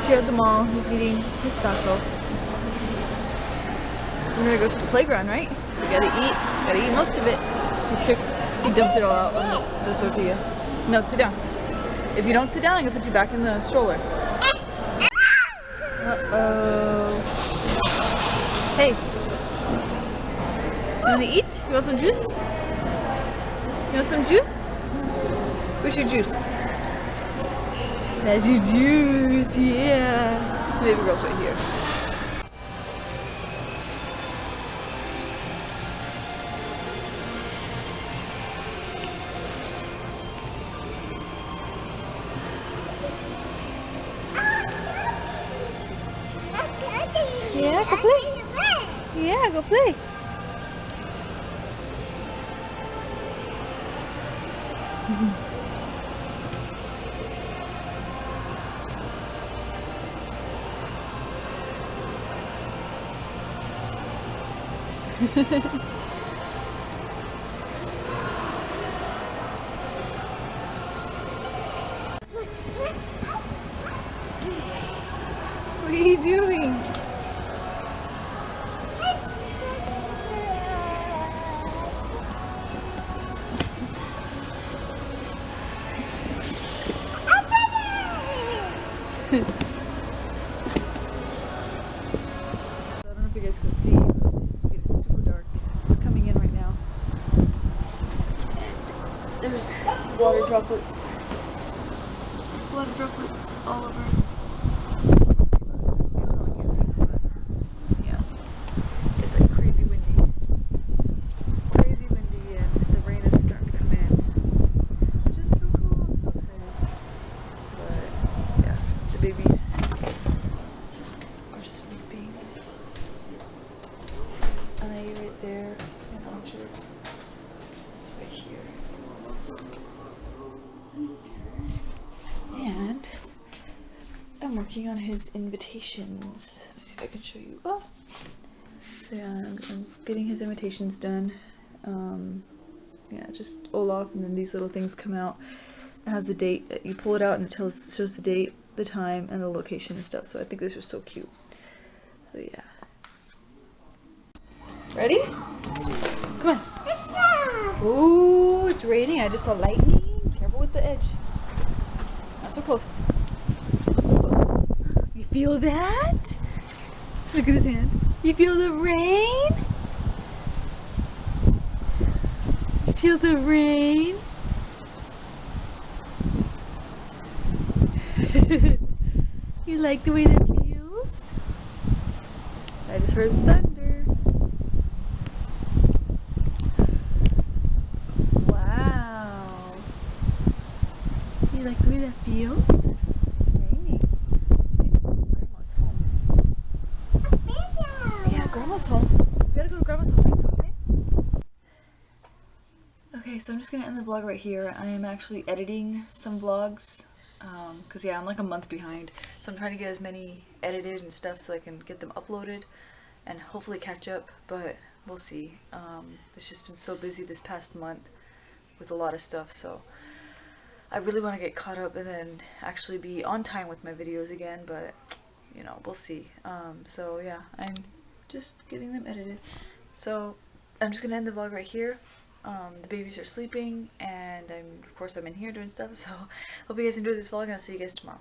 He's here at the mall. He's eating his taco. We're gonna go to the playground, right? We gotta eat. Gotta eat most of it. He dumped it all out on the tortilla. No, sit down. If you don't sit down, I'm gonna put you back in the stroller. Uh-oh. Hey. You wanna eat? You want some juice? You want some juice? Where's your juice? That's your juice, yeah. Baby girl's right here. Yeah, go play. Yeah, go play. What are you doing? I don't know if you guys can see, but it's getting super dark. It's coming in right now. And there's water droplets. Water droplets all over. You guys probably can't see them, but yeah. It's like crazy windy. Crazy windy, and the rain is starting to come in. Which is so cool. I'm so excited. But yeah, the babies are sleeping. Anai right there, and Archer right here. And I'm working on his invitations. Let me see if I can show you. Oh, yeah, I'm getting his invitations done. Yeah, just Olaf, and then these little things come out. It has the date. You pull it out and it shows the date, the time, and the location and stuff. So I think this is so cute. So yeah. Ready? Come on. Ooh, it's raining. I just saw lightning. Careful with the edge. Not so close. Not so close. You feel that? Look at his hand. You feel the rain? You feel the rain? You like the way that feels? I just heard thunder. Wow. You like the way that feels? It's raining. See, Grandma's home. Yeah, Grandma's home. We gotta go to Grandma's house right now, okay? Okay, so I'm just gonna end the vlog right here. I am actually editing some vlogs. Because yeah, I'm like a month behind, so I'm trying to get as many edited and stuff so I can get them uploaded and hopefully catch up, but we'll see. It's just been so busy this past month with a lot of stuff, so I really want to get caught up and then actually be on time with my videos again, but you know, we'll see. So yeah, I'm just getting them edited. So I'm just gonna end the vlog right here. The babies are sleeping, and of course I'm in here doing stuff, so hope you guys enjoyed this vlog, and I'll see you guys tomorrow.